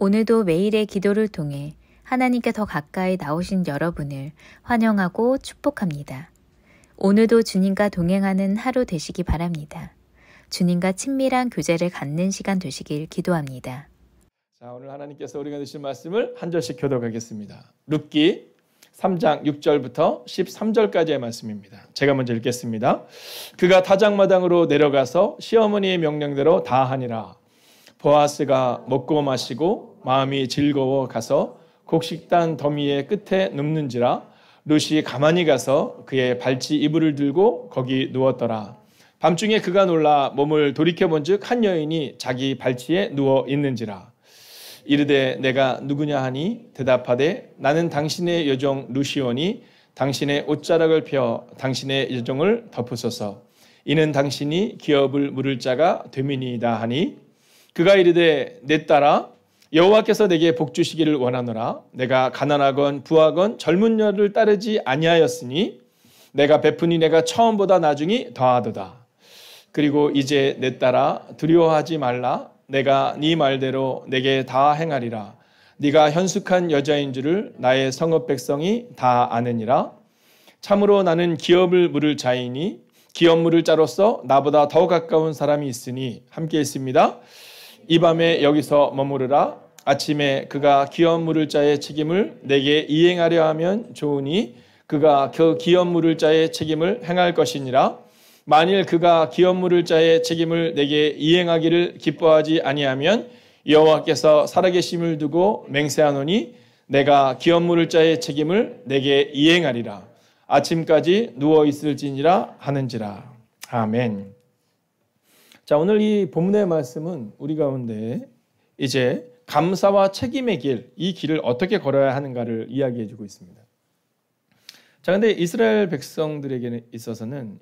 오늘도 매일의 기도를 통해 하나님께 더 가까이 나오신 여러분을 환영하고 축복합니다. 오늘도 주님과 동행하는 하루 되시기 바랍니다. 주님과 친밀한 교제를 갖는 시간 되시길 기도합니다. 자, 오늘 하나님께서 우리가 주신 말씀을 한 절씩 교독하겠습니다. 룻기 3장 6절부터 13절까지의 말씀입니다. 제가 먼저 읽겠습니다. 그가 타작마당으로 내려가서 시어머니의 명령대로 다 하니라. 보아스가 먹고 마시고 마음이 즐거워 가서 곡식단 더미의 끝에 눕는지라. 룻이 가만히 가서 그의 발치 이불을 들고 거기 누웠더라. 밤중에 그가 놀라 몸을 돌이켜본즉 한 여인이 자기 발치에 누워 있는지라. 이르되 내가 누구냐 하니 대답하되 나는 당신의 여종 룻이오니 당신의 옷자락을 펴 당신의 여종을 덮으소서. 이는 당신이 기업을 물을 자가 됨이니이다 하니 그가 이르되 내 딸아 여호와께서 내게 복 주시기를 원하노라. 내가 가난하건 부하건 젊은 여를 따르지 아니하였으니 내가 베푸니 내가 처음보다 나중이 더하도다. 그리고 이제 내 딸아 두려워하지 말라. 내가 네 말대로 내게 다 행하리라. 네가 현숙한 여자인 줄을 나의 성읍 백성이 다 아느니라. 참으로 나는 기업을 물을 자이니 기업 물을 자로서 나보다 더 가까운 사람이 있으니 함께 있습니다. 이 밤에 여기서 머무르라. 아침에 그가 기업 물을 자의 책임을 내게 이행하려 하면 좋으니 그가 그 기업 물을 자의 책임을 행할 것이니라. 만일 그가 기업 물을 자의 책임을 내게 이행하기를 기뻐하지 아니하면 여호와께서 살아계심을 두고 맹세하노니 내가 기업 물을 자의 책임을 내게 이행하리라. 아침까지 누워 있을지니라 하는지라. 아멘. 자, 오늘 이 본문의 말씀은 우리 가운데 이제 감사와 책임의 길, 이 길을 어떻게 걸어야 하는가를 이야기해 주고 있습니다. 자, 근데 이스라엘 백성들에게 있어서는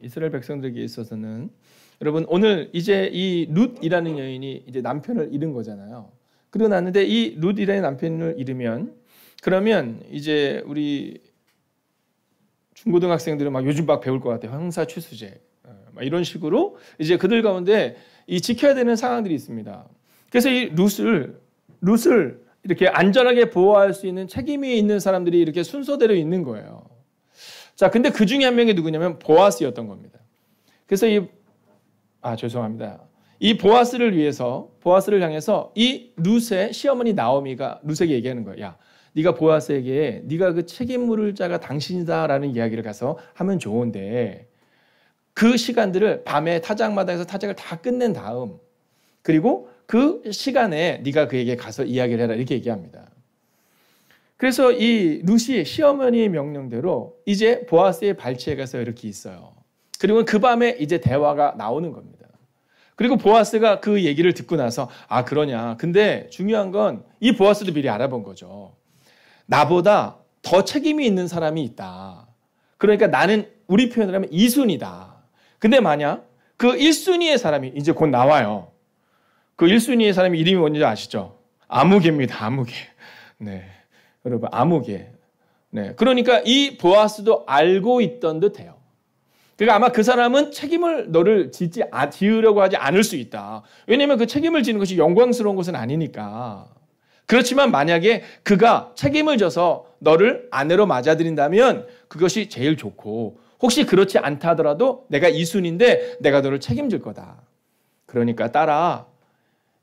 여러분 오늘 이제 이 룻이라는 여인이 이제 남편을 잃은 거잖아요. 그러고 났는데 이 룻이라는 남편을 잃으면 그러면 이제 우리 중고등학생들은 막 요즘 막 배울 것 같아요. 형사 취수제. 막 이런 식으로 이제 그들 가운데 이 지켜야 되는 상황들이 있습니다. 그래서 이 룻을 이렇게 안전하게 보호할 수 있는 책임이 있는 사람들이 이렇게 순서대로 있는 거예요. 자, 근데 그 중에 한 명이 누구냐면 보아스였던 겁니다. 그래서 죄송합니다. 이 보아스를 향해서 이 룻의 시어머니 나오미가 룻에게 얘기하는 거예요. 야, 네가 보아스에게 네가 그 책임 물을 자가 당신이다라는 이야기를 가서 하면 좋은데 그 시간들을 밤에 타작마당에서 타작을 다 끝낸 다음 그리고 그 시간에 네가 그에게 가서 이야기를 해라 이렇게 얘기합니다. 그래서 이 룻이 시어머니의 명령대로 이제 보아스의 발치에 가서 이렇게 있어요. 그리고 그 밤에 이제 대화가 나오는 겁니다. 그리고 보아스가 그 얘기를 듣고 나서 그러냐. 근데 중요한 건 이 보아스도 미리 알아본 거죠. 나보다 더 책임이 있는 사람이 있다. 그러니까 나는 우리 표현을 하면 2순위다. 근데 만약 그 1순위의 사람이 이제 곧 나와요. 그 1순위의 사람이 이름이 뭔지 아시죠? 아무개입니다. 아무개. 네. 여러분, 아무개. 네. 그러니까 이 보아스도 알고 있던 듯 해요. 그러니까 아마 그 사람은 책임을 너를 지으려고 하지 않을 수 있다. 왜냐하면 그 책임을 지는 것이 영광스러운 것은 아니니까. 그렇지만 만약에 그가 책임을 져서 너를 아내로 맞아들인다면 그것이 제일 좋고 혹시 그렇지 않다 하더라도 내가 2순위인데 내가 너를 책임질 거다. 그러니까 딸아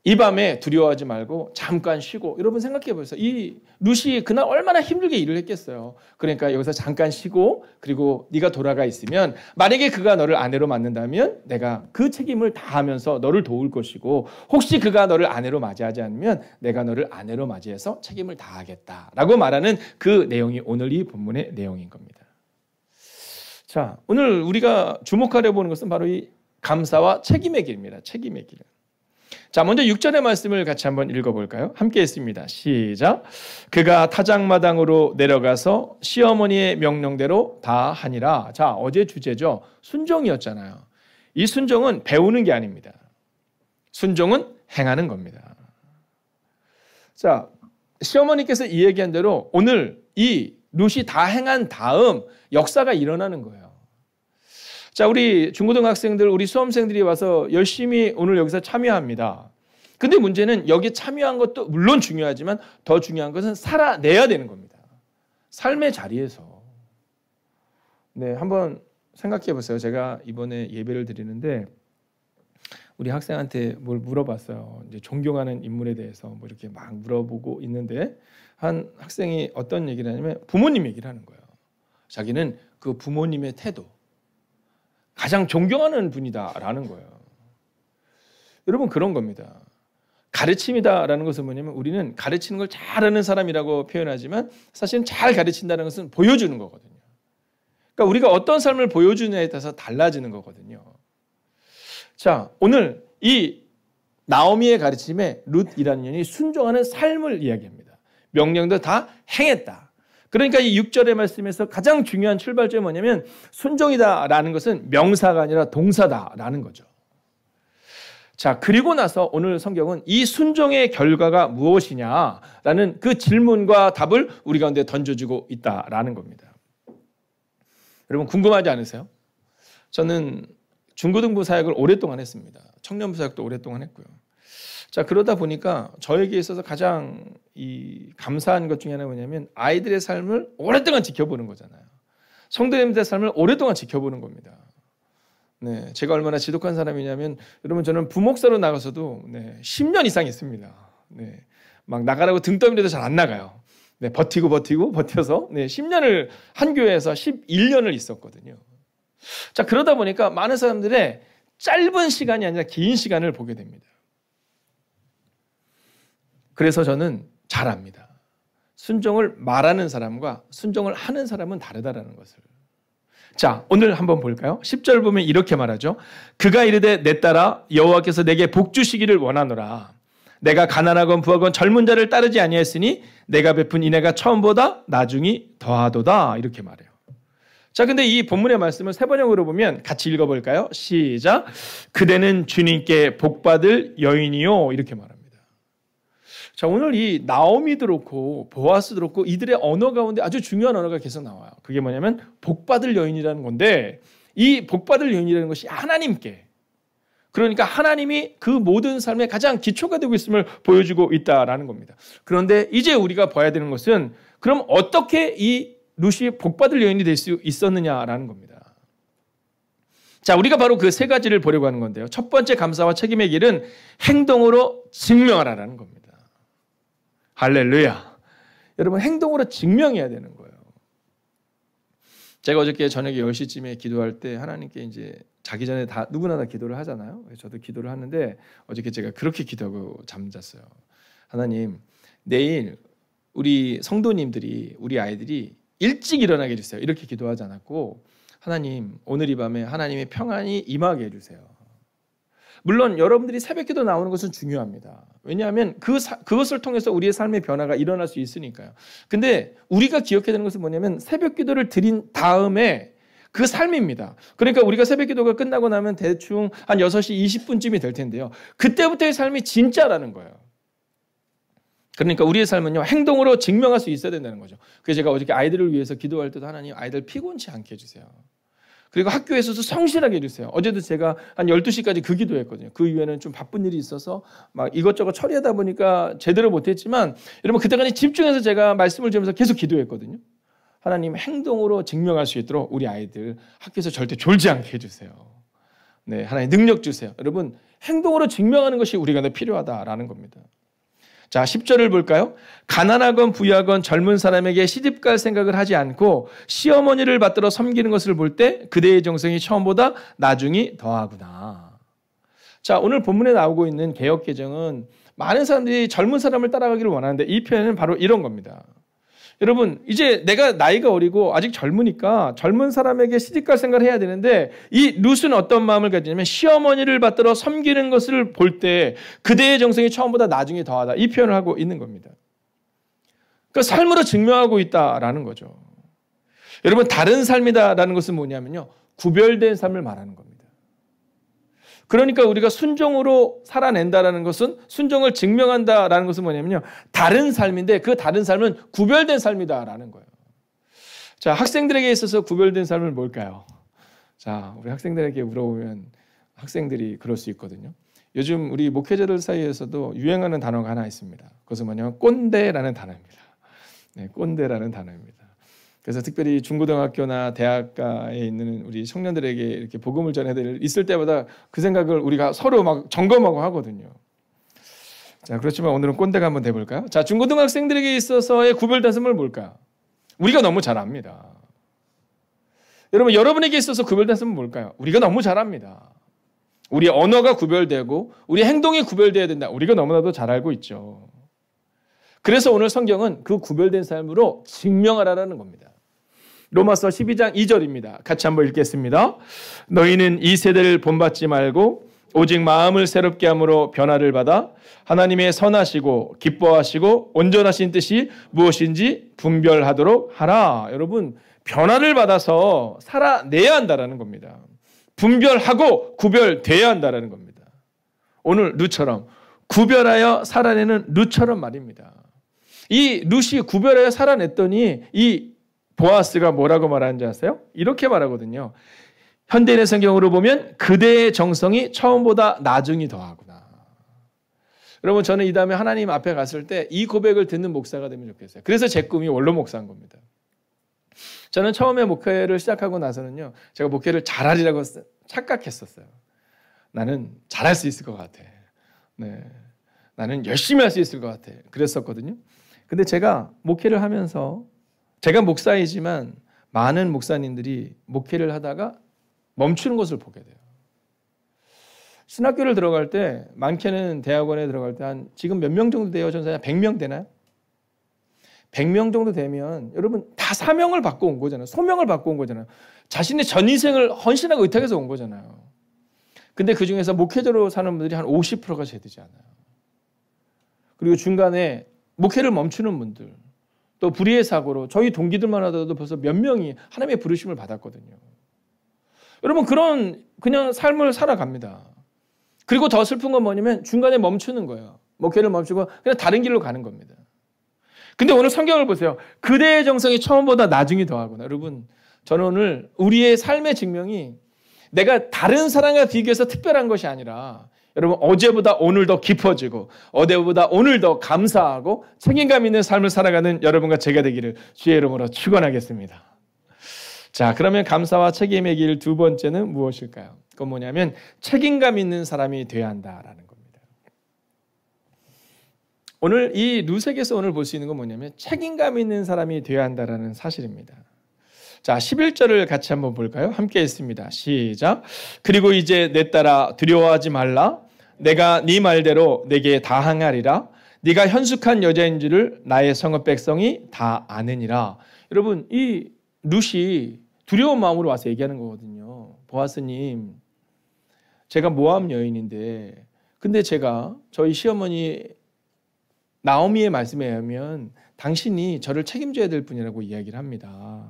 이 밤에 두려워하지 말고 잠깐 쉬고 여러분 생각해 보세요. 이 룻이 그날 얼마나 힘들게 일을 했겠어요. 그러니까 여기서 잠깐 쉬고 그리고 네가 돌아가 있으면 만약에 그가 너를 아내로 맞는다면 내가 그 책임을 다하면서 너를 도울 것이고 혹시 그가 너를 아내로 맞이하지 않으면 내가 너를 아내로 맞이해서 책임을 다하겠다라고 말하는 그 내용이 오늘 이 본문의 내용인 겁니다. 자, 오늘 우리가 주목하려고 보는 것은 바로 이 감사와 책임의 길입니다. 책임의 길. 자, 먼저 6절의 말씀을 같이 한번 읽어볼까요? 함께 했습니다. 시작. 그가 타작마당으로 내려가서 시어머니의 명령대로 다 하니라. 자, 어제 주제죠. 순종이었잖아요. 이 순종은 배우는 게 아닙니다. 순종은 행하는 겁니다. 자, 시어머니께서 이 얘기한 대로 오늘 이 룻이 다 행한 다음 역사가 일어나는 거예요. 자, 우리 중고등학생들, 우리 수험생들이 와서 열심히 오늘 여기서 참여합니다. 근데 문제는 여기 참여한 것도 물론 중요하지만 더 중요한 것은 살아내야 되는 겁니다. 삶의 자리에서. 네, 한번 생각해 보세요. 제가 이번에 예배를 드리는데 우리 학생한테 뭘 물어봤어요. 이제 존경하는 인물에 대해서 뭐 이렇게 막 물어보고 있는데 한 학생이 어떤 얘기를 하냐면 부모님 얘기를 하는 거예요. 자기는 그 부모님의 태도 가장 존경하는 분이다라는 거예요. 여러분 그런 겁니다. 가르침이다라는 것은 뭐냐면 우리는 가르치는 걸 잘하는 사람이라고 표현하지만 사실은 잘 가르친다는 것은 보여주는 거거든요. 그러니까 우리가 어떤 삶을 보여주느냐에 따라서 달라지는 거거든요. 자, 오늘 이 나오미의 가르침에 룻이라는 년이 순종하는 삶을 이야기합니다. 명령도 다 행했다. 그러니까 이 6절의 말씀에서 가장 중요한 출발점이 뭐냐면 순종이다라는 것은 명사가 아니라 동사다라는 거죠. 자, 그리고 나서 오늘 성경은 이 순종의 결과가 무엇이냐라는 그 질문과 답을 우리 가운데 던져주고 있다라는 겁니다. 여러분 궁금하지 않으세요? 저는 중고등부 사역을 오랫동안 했습니다. 청년부 사역도 오랫동안 했고요. 자, 그러다 보니까 저에게 있어서 가장 이 감사한 것 중에 하나가 뭐냐면 아이들의 삶을 오랫동안 지켜보는 거잖아요. 성도님들의 삶을 오랫동안 지켜보는 겁니다. 네, 제가 얼마나 지독한 사람이냐면 여러분 저는 부목사로 나가서도 10년 이상 있습니다. 네, 막 나가라고 등 떠밀려도 잘 안 나가요. 네, 버텨서 10년을 한 교회에서 11년을 있었거든요. 자, 그러다 보니까 많은 사람들의 짧은 시간이 아니라 긴 시간을 보게 됩니다. 그래서 저는 잘 압니다. 순종을 말하는 사람과 순종을 하는 사람은 다르다라는 것을. 자, 오늘 한번 볼까요? 10절 보면 이렇게 말하죠. 그가 이르되 내 딸아 여호와께서 내게 복 주시기를 원하노라. 내가 가난하건 부하건 젊은 자를 따르지 아니하였으니 내가 베푼 인애가 처음보다 나중이 더하도다. 이렇게 말해요. 자, 근데 이 본문의 말씀을 세 번역으로 보면 같이 읽어볼까요? 시작. 그대는 주님께 복받을 여인이요. 이렇게 말합니다. 자, 오늘 이 나오미도 그렇고 보아스도 그렇고 이들의 언어 가운데 아주 중요한 언어가 계속 나와요. 그게 뭐냐면 복받을 여인이라는 건데 이 복받을 여인이라는 것이 하나님께, 그러니까 하나님이 그 모든 삶의 가장 기초가 되고 있음을 보여주고 있다라는 겁니다. 그런데 이제 우리가 봐야 되는 것은 그럼 어떻게 이 룻이 복받을 여인이 될 수 있었느냐라는 겁니다. 자, 우리가 바로 그 세 가지를 보려고 하는 건데요. 첫 번째 감사와 책임의 길은 행동으로 증명하라는 겁니다. 할렐루야. 여러분 행동으로 증명해야 되는 거예요. 제가 어저께 저녁에 10시쯤에 기도할 때 하나님께 이제 자기 전에 다 누구나 다 기도를 하잖아요. 저도 기도를 하는데 어저께 제가 그렇게 기도하고 잠잤어요. 하나님, 내일 우리 성도님들이 우리 아이들이 일찍 일어나게 해주세요. 이렇게 기도하지 않았고 하나님, 오늘 이 밤에 하나님의 평안이 임하게 해주세요. 물론 여러분들이 새벽기도 나오는 것은 중요합니다. 왜냐하면 그것을 통해서 우리의 삶의 변화가 일어날 수 있으니까요. 근데 우리가 기억해야 되는 것은 뭐냐면 새벽기도를 드린 다음에 그 삶입니다. 그러니까 우리가 새벽기도가 끝나고 나면 대충 한 6시 20분쯤이 될 텐데요. 그때부터의 삶이 진짜라는 거예요. 그러니까 우리의 삶은요, 행동으로 증명할 수 있어야 된다는 거죠. 그래서 제가 어저께 아이들을 위해서 기도할 때도 하나님 아이들 피곤치 않게 해주세요. 그리고 학교에서도 성실하게 해주세요. 어제도 제가 한 12시까지 그 기도했거든요. 그 이후에는 좀 바쁜 일이 있어서 막 이것저것 처리하다 보니까 제대로 못했지만 여러분 그때까지 집중해서 제가 말씀을 드리면서 계속 기도했거든요. 하나님 행동으로 증명할 수 있도록 우리 아이들 학교에서 절대 졸지 않게 해주세요. 네, 하나님 능력 주세요. 여러분 행동으로 증명하는 것이 우리가 필요하다라는 겁니다. 자, 10절을 볼까요? 가난하건 부유하건 젊은 사람에게 시집갈 생각을 하지 않고 시어머니를 받들어 섬기는 것을 볼 때 그대의 정성이 처음보다 나중이 더하구나. 자, 오늘 본문에 나오고 있는 개역개정은 많은 사람들이 젊은 사람을 따라가기를 원하는데 이 표현은 바로 이런 겁니다. 여러분 이제 내가 나이가 어리고 아직 젊으니까 젊은 사람에게 시집갈 생각을 해야 되는데 이 룻은 어떤 마음을 가지냐면 시어머니를 받들어 섬기는 것을 볼 때 그대의 정성이 처음보다 나중에 더하다, 이 표현을 하고 있는 겁니다. 그러니까 삶으로 증명하고 있다라는 거죠. 여러분 다른 삶이다라는 것은 뭐냐면요, 구별된 삶을 말하는 겁니다. 그러니까 우리가 순종으로 살아낸다라는 것은, 순종을 증명한다라는 것은 뭐냐면요, 다른 삶인데 그 다른 삶은 구별된 삶이다라는 거예요. 자, 학생들에게 있어서 구별된 삶은 뭘까요? 자, 우리 학생들에게 물어보면 학생들이 그럴 수 있거든요. 요즘 우리 목회자들 사이에서도 유행하는 단어가 하나 있습니다. 그것은 뭐냐면 꼰대라는 단어입니다. 네, 꼰대라는 단어입니다. 그래서 특별히 중고등학교나 대학가에 있는 우리 청년들에게 이렇게 복음을 전해드릴 있을 때마다 그 생각을 우리가 서로 막 점검하고 하거든요. 자, 그렇지만 오늘은 꼰대가 한번 돼볼까요? 자, 중고등학생들에게 있어서의 구별단습은 뭘까요? 우리가 너무 잘 압니다. 여러분, 여러분에게 있어서 구별단습은 뭘까요? 우리가 너무 잘 압니다. 우리 언어가 구별되고 우리 행동이 구별되어야 된다. 우리가 너무나도 잘 알고 있죠. 그래서 오늘 성경은 그 구별된 삶으로 증명하라는 겁니다. 로마서 12장 2절입니다. 같이 한번 읽겠습니다. 너희는 이 세대를 본받지 말고 오직 마음을 새롭게 함으로 변화를 받아 하나님의 선하시고 기뻐하시고 온전하신 뜻이 무엇인지 분별하도록 하라. 여러분, 변화를 받아서 살아내야 한다는 겁니다. 분별하고 구별돼야 한다는 겁니다. 오늘 룻처럼 구별하여 살아내는 룻처럼 말입니다. 이 룻이 구별하여 살아냈더니 이 보아스가 뭐라고 말하는지 아세요? 이렇게 말하거든요. 현대인의 성경으로 보면 그대의 정성이 처음보다 나중이 더하구나. 여러분, 저는 이 다음에 하나님 앞에 갔을 때 이 고백을 듣는 목사가 되면 좋겠어요. 그래서 제 꿈이 원로 목사인 겁니다. 저는 처음에 목회를 시작하고 나서는요, 제가 목회를 잘하리라고 착각했었어요. 나는 잘할 수 있을 것 같아. 네, 나는 열심히 할 수 있을 것 같아. 그랬었거든요. 근데 제가 목회를 하면서 제가 목사이지만 많은 목사님들이 목회를 하다가 멈추는 것을 보게 돼요. 신학교를 들어갈 때, 많게는 대학원에 들어갈 때 한 지금 몇 명 정도 돼요? 전사님 100명 되나요? 100명 정도 되면 여러분 다 사명을 받고 온 거잖아요. 소명을 받고 온 거잖아요. 자신의 전 인생을 헌신하고 의탁해서 온 거잖아요. 근데 그 중에서 목회자로 사는 분들이 한 50%가 채 되지 않아요. 그리고 중간에 목회를 멈추는 분들, 또 불의의 사고로 저희 동기들만 하더라도 벌써 몇 명이 하나님의 부르심을 받았거든요. 여러분, 그런 그냥 삶을 살아갑니다. 그리고 더 슬픈 건 뭐냐면 중간에 멈추는 거예요. 목회를 멈추고 그냥 다른 길로 가는 겁니다. 근데 오늘 성경을 보세요. 그대의 정성이 처음보다 나중이 더하구나. 여러분, 저는 오늘 우리의 삶의 증명이 내가 다른 사람과 비교해서 특별한 것이 아니라 여러분, 어제보다 오늘 더 깊어지고 어제보다 오늘 더 감사하고 책임감 있는 삶을 살아가는 여러분과 제가 되기를 주의 이름으로 축원하겠습니다. 자, 그러면 감사와 책임의 길 두 번째는 무엇일까요? 그건 뭐냐면 책임감 있는 사람이 되어야 한다라는 겁니다. 오늘 이 룻에게서 오늘 볼 수 있는 건 뭐냐면 책임감 있는 사람이 되어야 한다라는 사실입니다. 자, 11절을 같이 한번 볼까요? 함께 읽습니다. 시작. 그리고 이제 내 딸아 두려워하지 말라. 내가 네 말대로 내게 다 행하리라. 네가 현숙한 여자인 줄을 나의 성읍 백성이 다 아느니라. 여러분, 이 룻이 두려운 마음으로 와서 얘기하는 거거든요. 보아스님, 제가 모압 여인인데 근데 제가 저희 시어머니 나오미의 말씀에 의하면 당신이 저를 책임져야 될 분이라고 이야기를 합니다.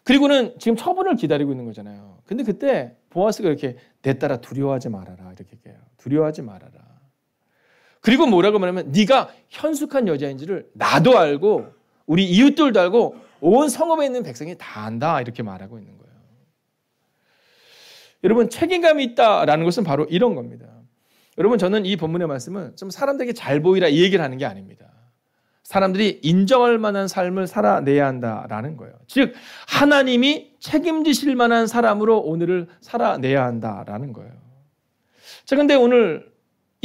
그리고는 지금 처분을 기다리고 있는 거잖아요. 근데 그때 보아스가 이렇게 내 딸아 두려워하지 말아라 이렇게 얘기해요. 두려워하지 말아라. 그리고 뭐라고 말하면 네가 현숙한 여자인지를 나도 알고 우리 이웃들도 알고 온 성읍에 있는 백성이 다 안다 이렇게 말하고 있는 거예요. 여러분, 책임감이 있다라는 것은 바로 이런 겁니다. 여러분, 저는 이 본문의 말씀은 좀 사람들에게 잘 보이라 이 얘기를 하는 게 아닙니다. 사람들이 인정할 만한 삶을 살아내야 한다라는 거예요. 즉 하나님이 책임지실 만한 사람으로 오늘을 살아내야 한다라는 거예요. 자, 근데 오늘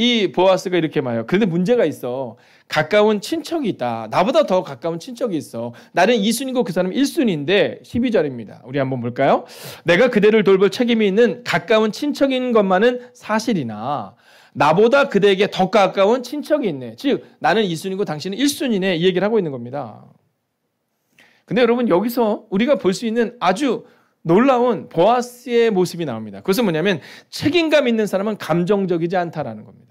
이 보아스가 이렇게 말해요. 그런데 문제가 있어. 가까운 친척이 있다. 나보다 더 가까운 친척이 있어. 나는 2순위고 그 사람은 1순위인데 12절입니다. 우리 한번 볼까요? 내가 그대를 돌볼 책임이 있는 가까운 친척인 것만은 사실이나 나보다 그대에게 더 가까운 친척이 있네. 즉 나는 2순위고 당신은 1순위네. 이 얘기를 하고 있는 겁니다. 근데 여러분, 여기서 우리가 볼 수 있는 아주 놀라운 보아스의 모습이 나옵니다. 그것은 뭐냐면 책임감 있는 사람은 감정적이지 않다라는 겁니다.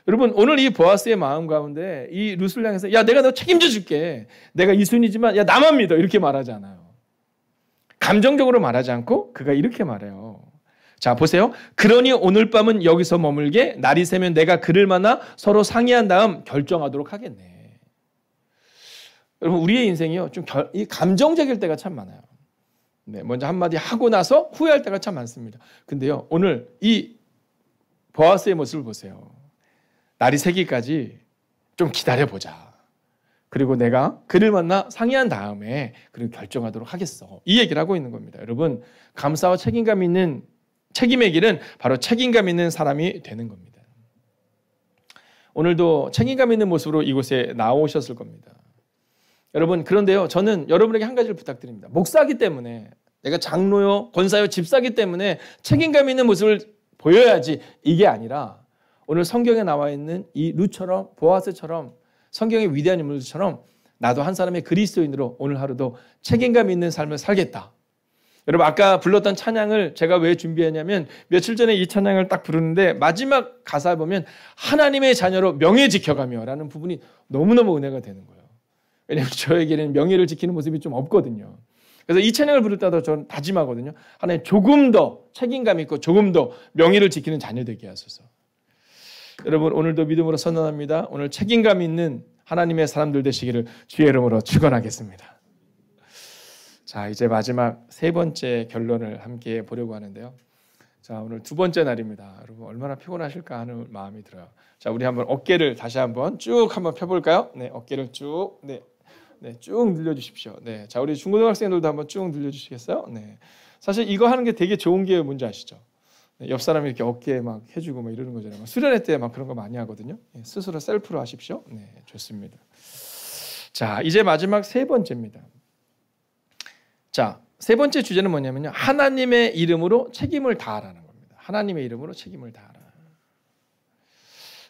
여러분, 오늘 이 보아스의 마음 가운데 이 룻을 향해서 야, 내가 너 책임져 줄게. 내가 2순위지만 야, 나만 믿어. 이렇게 말하지 않아요. 감정적으로 말하지 않고 그가 이렇게 말해요. 자, 보세요. 그러니 오늘 밤은 여기서 머물게. 날이 새면 내가 그를 만나 서로 상의한 다음 결정하도록 하겠네. 여러분, 우리의 인생이요, 좀 감정적일 때가 참 많아요. 네, 먼저 한마디 하고 나서 후회할 때가 참 많습니다. 근데요, 오늘 이 보아스의 모습을 보세요. 날이 새기까지 좀 기다려보자. 그리고 내가 그를 만나 상의한 다음에 그리고 결정하도록 하겠어. 이 얘기를 하고 있는 겁니다. 여러분, 감사와 책임감 있는 책임의 길은 바로 책임감 있는 사람이 되는 겁니다. 오늘도 책임감 있는 모습으로 이곳에 나오셨을 겁니다. 여러분, 그런데요, 저는 여러분에게 한 가지를 부탁드립니다. 목사기 때문에, 내가 장로요, 권사요, 집사기 때문에 책임감 있는 모습을 보여야지, 이게 아니라 오늘 성경에 나와 있는 이 룻처럼, 보아스처럼, 성경의 위대한 인물들처럼 나도 한 사람의 그리스도인으로 오늘 하루도 책임감 있는 삶을 살겠다. 여러분, 아까 불렀던 찬양을 제가 왜 준비했냐면, 며칠 전에 이 찬양을 딱 부르는데 마지막 가사를 보면 하나님의 자녀로 명예 지켜가며 라는 부분이 너무너무 은혜가 되는 거예요. 왜냐하면 저에게는 명예를 지키는 모습이 좀 없거든요. 그래서 이 찬양을 부를 때도 저는 다짐하거든요. 하나님, 조금 더 책임감 있고 조금 더 명예를 지키는 자녀 되게 하소서. 여러분, 오늘도 믿음으로 선언합니다. 오늘 책임감 있는 하나님의 사람들 되시기를 주의 이름으로 축원하겠습니다. 자, 이제 마지막 세 번째 결론을 함께 보려고 하는데요. 자, 오늘 두 번째 날입니다. 여러분, 얼마나 피곤하실까 하는 마음이 들어요. 자, 우리 한번 어깨를 다시 한번 쭉 한번 펴볼까요? 네, 어깨를 쭉, 네, 쭉 늘려주십시오. 네, 자, 우리 중고등학생들도 한번 쭉 늘려주시겠어요? 네, 사실 이거 하는 게 되게 좋은 게 뭔지 아시죠? 네, 옆 사람이 이렇게 어깨에 막 해주고 막 이러는 거잖아요. 수련회 때 막 그런 거 많이 하거든요. 네, 스스로 셀프로 하십시오. 네, 좋습니다. 자, 이제 마지막 세 번째입니다. 자, 세 번째 주제는 뭐냐면요, 하나님의 이름으로 책임을 다하라는 겁니다. 하나님의 이름으로 책임을 다하라.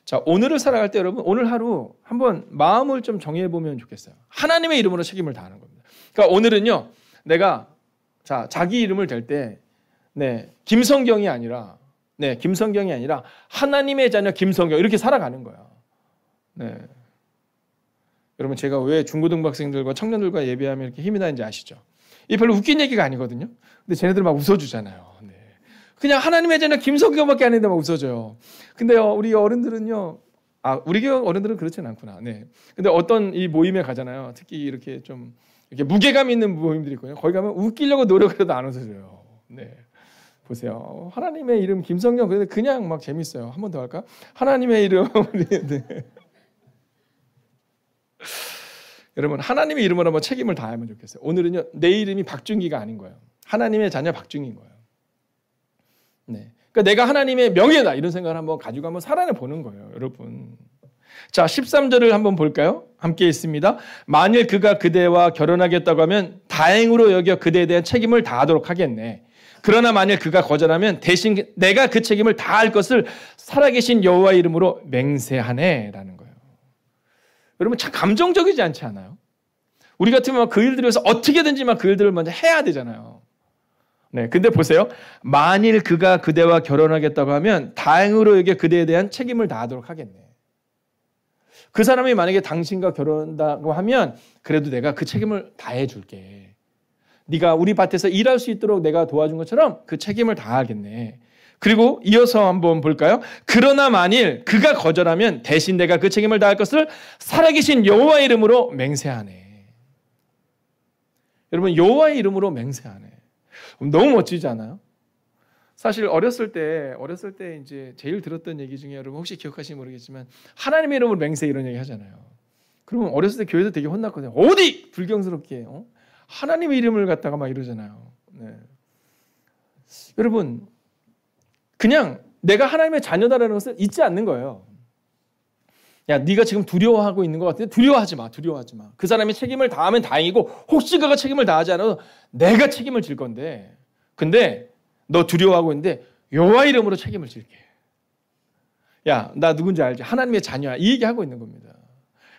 자, 오늘을 살아갈 때 여러분, 오늘 하루 한번 마음을 좀 정해보면 좋겠어요. 하나님의 이름으로 책임을 다하는 겁니다. 그러니까 오늘은요, 내가 자기 이름을 댈 때, 네, 김성경이 아니라 하나님의 자녀 김성경 이렇게 살아가는 거야. 네. 여러분, 제가 왜 중고등학생들과 청년들과 예배하면 이렇게 힘이 나는지 아시죠? 이게 별로 웃긴 얘기가 아니거든요. 근데 쟤네들 막 웃어주잖아요. 네. 그냥 하나님의 자녀 김성경밖에 안 했는데 막 웃어줘요. 근데요, 우리 어른들은요, 우리 교회 어른들은 그렇지는 않구나. 네. 근데 어떤 이 모임에 가잖아요. 특히 이렇게 좀 이렇게 무게감 있는 모임들이 있거든요. 거기 가면 웃기려고 노력해도 안 웃어줘요. 네. 보세요. 하나님의 이름 김성경, 그런데 그냥 막 재밌어요. 한 번 더 할까? 하나님의 이름. 네. 여러분, 하나님의 이름으로 한번 책임을 다하면 좋겠어요. 오늘은요, 내 이름이 박준기가 아닌 거예요. 하나님의 자녀 박준기인 거예요. 네. 그러니까 내가 하나님의 명예다 이런 생각을 한번 가지고 한번 살아내 보는 거예요, 여러분. 자, 13절을 한번 볼까요? 함께 있습니다. 만일 그가 그대와 결혼하겠다고 하면 다행으로 여겨 그대에 대한 책임을 다하도록 하겠네. 그러나 만일 그가 거절하면 대신 내가 그 책임을 다할 것을 살아계신 여호와 이름으로 맹세하네라는 거예요. 여러분, 참 감정적이지 않지 않아요? 우리 같으면 그 일들을 위해서 어떻게든지 막 그 일들을 먼저 해야 되잖아요. 네, 근데 보세요. 만일 그가 그대와 결혼하겠다고 하면 다행으로 여겨 그대에 대한 책임을 다하도록 하겠네. 그 사람이 만약에 당신과 결혼한다고 하면 그래도 내가 그 책임을 다해 줄게. 네가 우리 밭에서 일할 수 있도록 내가 도와준 것처럼 그 책임을 다하겠네. 그리고 이어서 한번 볼까요? 그러나 만일 그가 거절하면 대신 내가 그 책임을 다할 것을 살아계신 여호와 이름으로 맹세하네. 여러분, 여호와의 이름으로 맹세하네. 너무 멋지지 않아요? 사실 어렸을 때 이제 제일 들었던 얘기 중에 여러분 혹시 기억하시는지 모르겠지만 하나님의 이름으로 맹세 이런 얘기 하잖아요. 그러면 어렸을 때 교회에서 되게 혼났거든요. 어디 불경스럽게 하나님의 이름을 갖다가 막 이러잖아요. 네. 여러분, 그냥 내가 하나님의 자녀다라는 것을 잊지 않는 거예요. 야, 네가 지금 두려워하고 있는 것 같은데 두려워하지 마. 그 사람이 책임을 다하면 다행이고 혹시 그가 책임을 다하지 않아도 내가 책임을 질 건데, 근데 너 두려워하고 있는데 여호와 이름으로 책임을 질게. 야, 나 누군지 알지? 하나님의 자녀야. 이 얘기하고 있는 겁니다.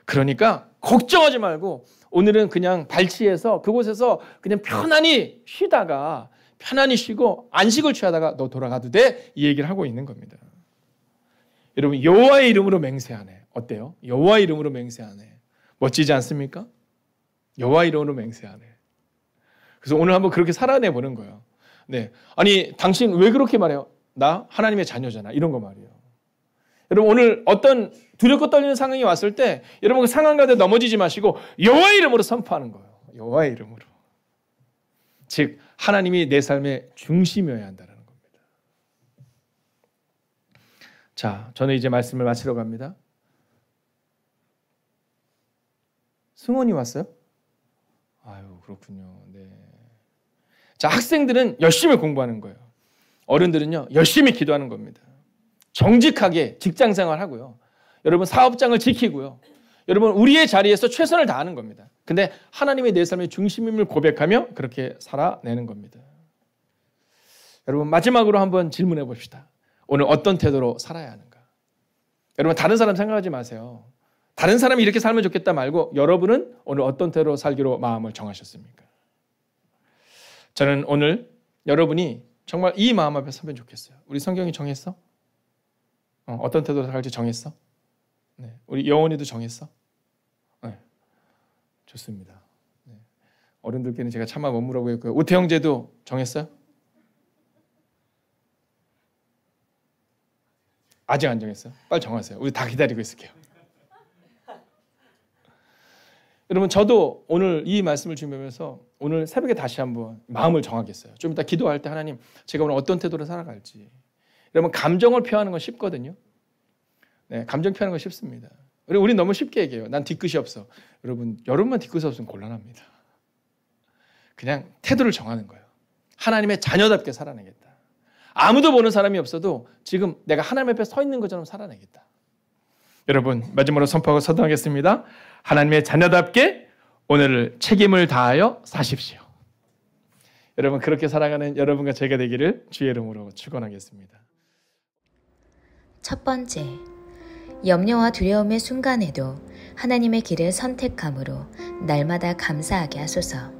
그러니까 걱정하지 말고 오늘은 그냥 발치해서 그곳에서 그냥 편안히 쉬고 안식을 취하다가 너 돌아가도 돼. 이 얘기를 하고 있는 겁니다. 여러분, 여호와의 이름으로 맹세하네. 어때요? 여호와의 이름으로 맹세하네. 멋지지 않습니까? 여호와의 이름으로 맹세하네. 그래서 오늘 한번 그렇게 살아내 보는 거예요. 네, 아니 당신 왜 그렇게 말해요? 나 하나님의 자녀잖아. 이런 거 말이에요. 여러분, 오늘 어떤 두렵고 떨리는 상황이 왔을 때 여러분 그 상황 가운데 넘어지지 마시고 여호와의 이름으로 선포하는 거예요. 여호와의 이름으로. 즉 하나님이 내 삶의 중심이어야 한다는 겁니다. 자, 저는 이제 말씀을 마치러 갑니다. 승원이 왔어요? 아유, 그렇군요. 네. 자, 학생들은 열심히 공부하는 거예요. 어른들은요, 열심히 기도하는 겁니다. 정직하게 직장 생활하고요. 여러분 사업장을 지키고요. 여러분 우리의 자리에서 최선을 다하는 겁니다. 근데 하나님이 내 삶의 중심임을 고백하며 그렇게 살아내는 겁니다. 여러분 마지막으로 한번 질문해 봅시다. 오늘 어떤 태도로 살아야 하는가? 여러분 다른 사람 생각하지 마세요. 다른 사람이 이렇게 살면 좋겠다 말고 여러분은 오늘 어떤 태도로 살기로 마음을 정하셨습니까? 저는 오늘 여러분이 정말 이 마음 앞에 서면 좋겠어요. 우리 성경이 정했어? 어떤 태도로 살지 정했어? 네. 우리 영원이도 정했어? 네. 좋습니다. 네. 어른들께는 제가 차마 못 물어보겠고요. 오태영제도 정했어요? 아직 안 정했어요? 빨리 정하세요. 우리 다 기다리고 있을게요. 여러분 저도 오늘 이 말씀을 준비하면서 오늘 새벽에 다시 한번 마음을 정하겠어요. 좀 이따 기도할 때 하나님 제가 오늘 어떤 태도로 살아갈지. 여러분 감정을 표현하는 건 쉽거든요. 네, 감정 표현하는 건 쉽습니다. 우리 너무 쉽게 얘기해요. 난 뒤끝이 없어. 여러분만 뒤끝이 없으면 곤란합니다. 그냥 태도를 정하는 거예요. 하나님의 자녀답게 살아내겠다. 아무도 보는 사람이 없어도 지금 내가 하나님 앞에 서 있는 것처럼 살아내겠다. 여러분 마지막으로 선포하고 서동하겠습니다. 하나님의 자녀답게 오늘을 책임을 다하여 사십시오. 여러분 그렇게 살아가는 여러분과 제가 되기를 주의 이름으로 축원하겠습니다. 첫 번째, 염려와 두려움의 순간에도 하나님의 길을 선택함으로 날마다 감사하게 하소서.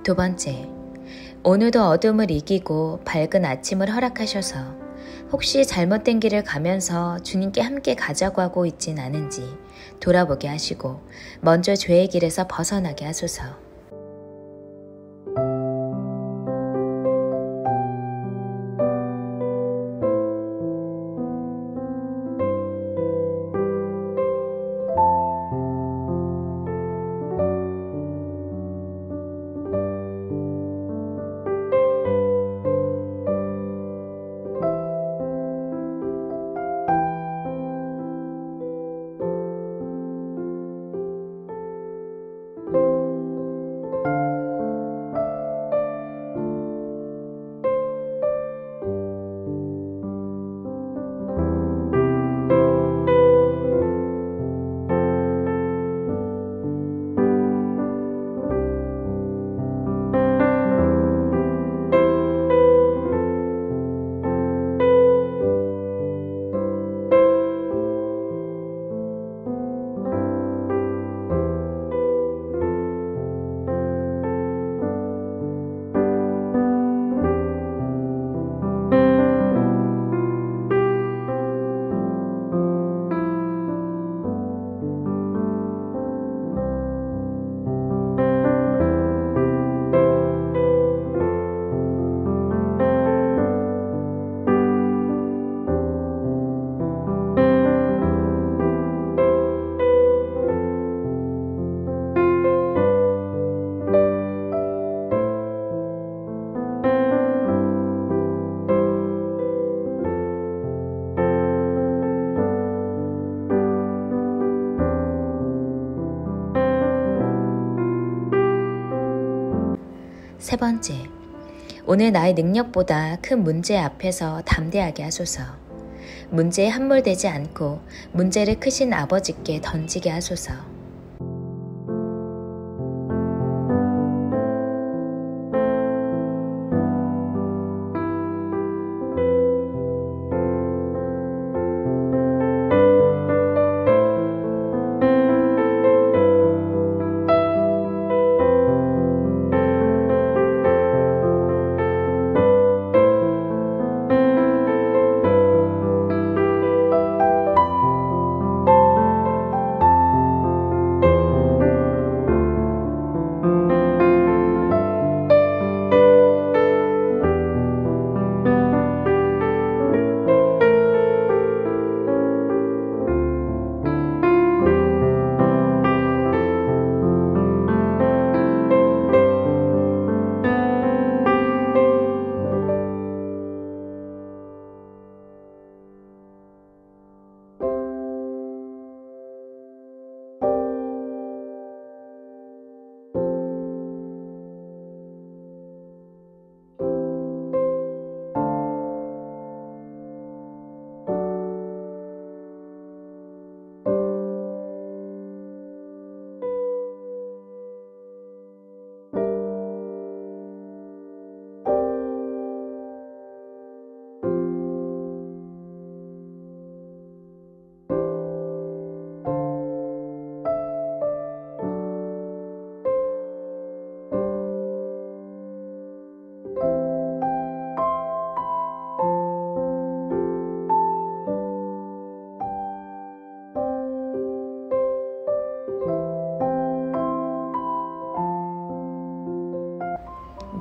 두 번째, 오늘도 어둠을 이기고 밝은 아침을 허락하셔서 혹시 잘못된 길을 가면서 주님께 함께 가자고 하고 있진 않은지 돌아보게 하시고 먼저 죄의 길에서 벗어나게 하소서. 세 번째, 오늘 나의 능력보다 큰 문제 앞에서 담대하게 하소서. 문제에 함몰되지 않고 문제를 크신 아버지께 던지게 하소서.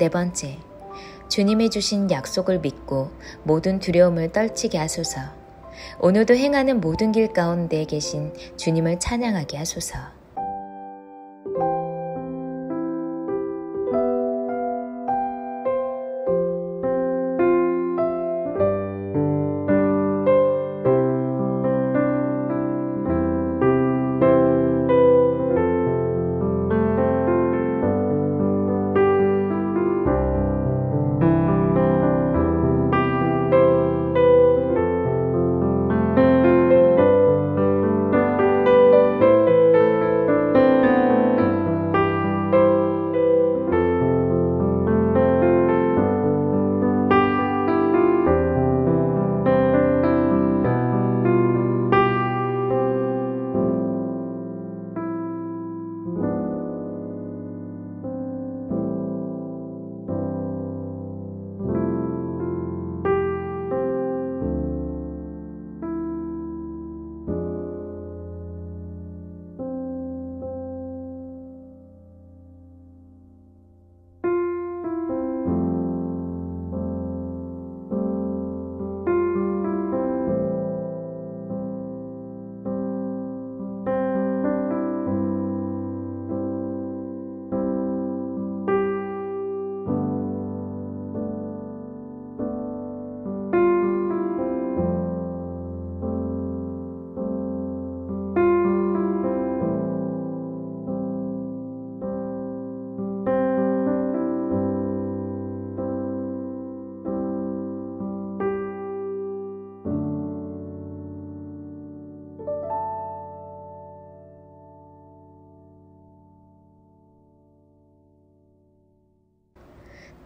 네 번째, 주님이 주신 약속을 믿고 모든 두려움을 떨치게 하소서. 오늘도 행하는 모든 길 가운데 계신 주님을 찬양하게 하소서.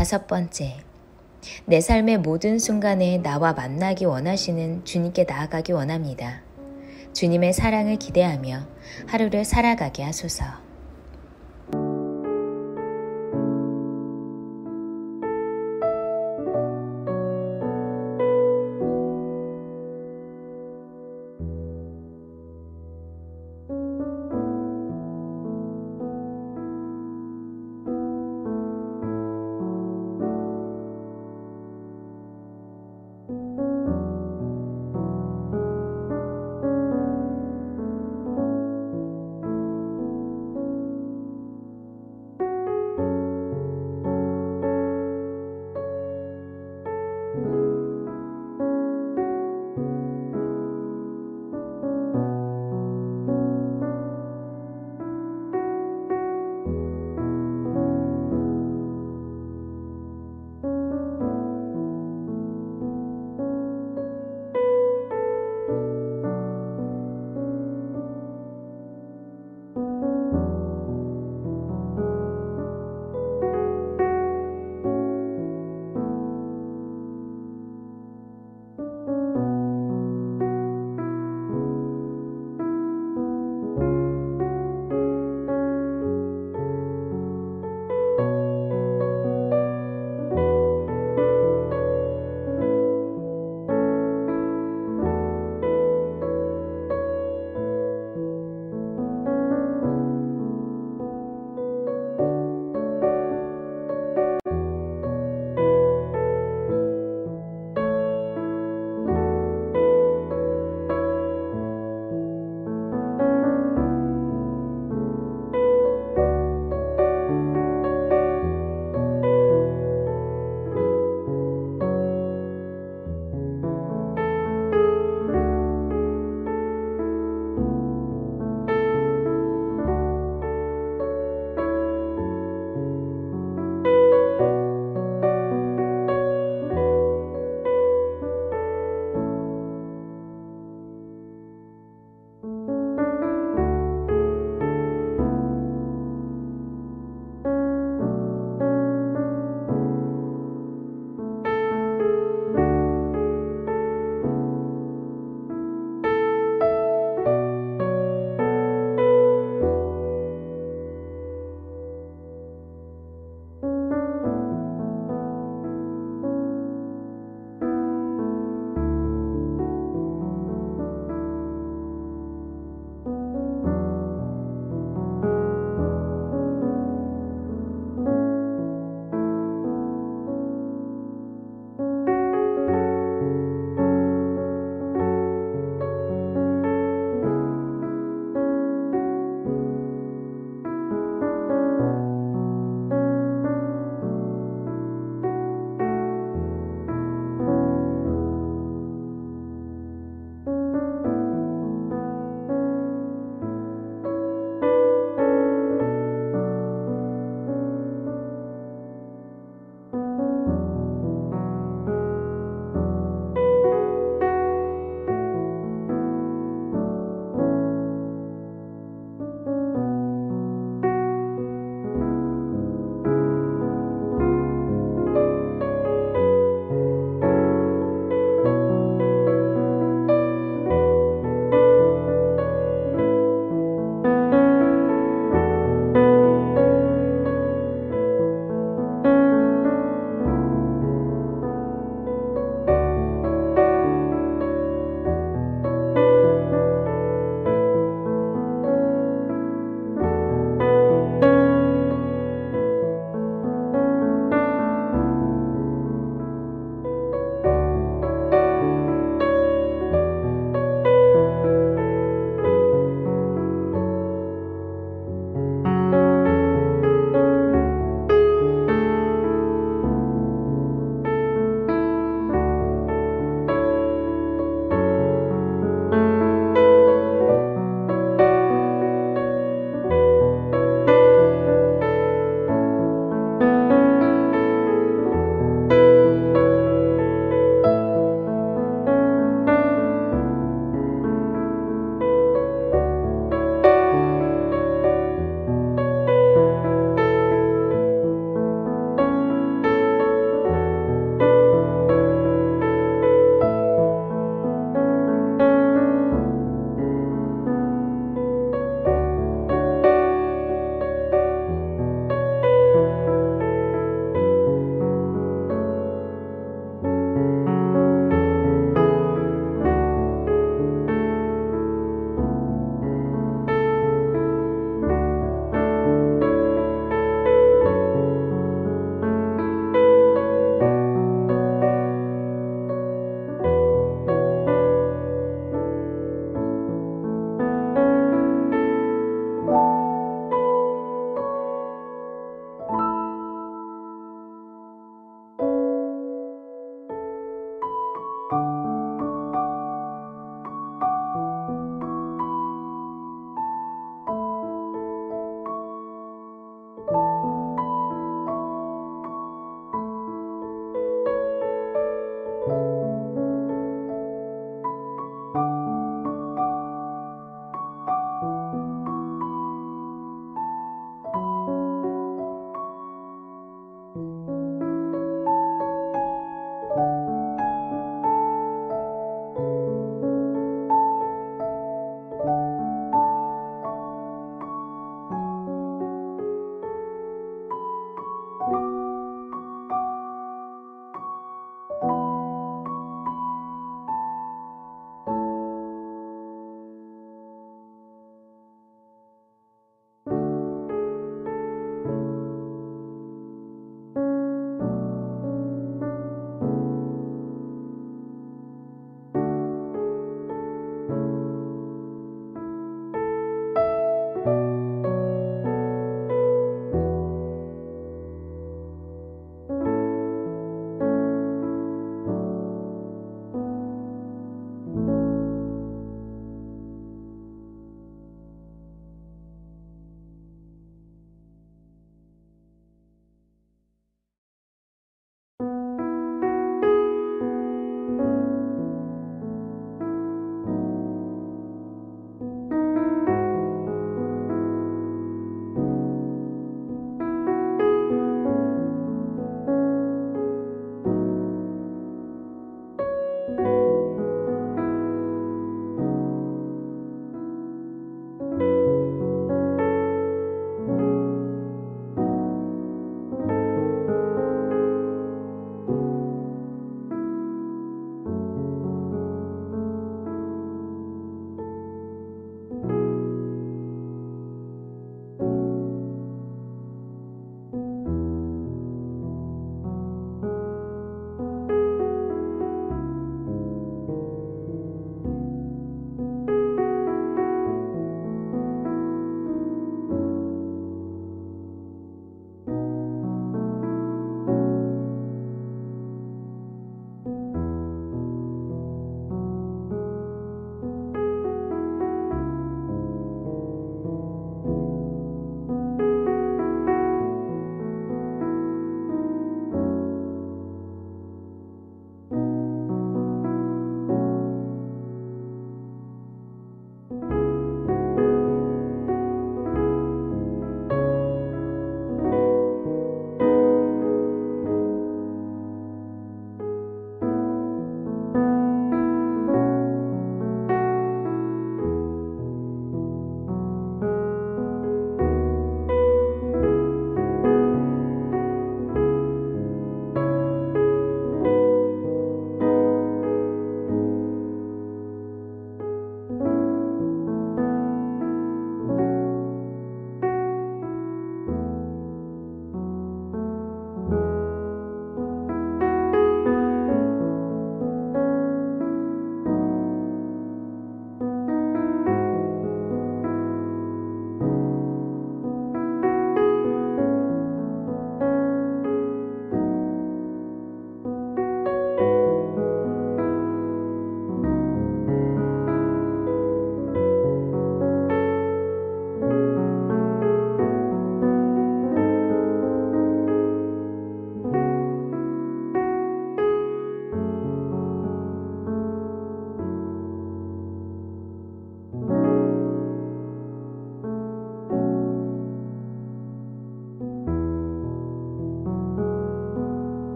다섯 번째, 내 삶의 모든 순간에 나와 만나기 원하시는 주님께 나아가기 원합니다. 주님의 사랑을 기대하며 하루를 살아가게 하소서.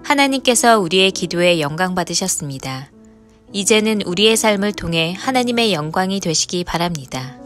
하나님께서 우리의 기도에 영광 받으셨습니다. 이제는 우리의 삶을 통해 하나님의 영광이 되시기 바랍니다.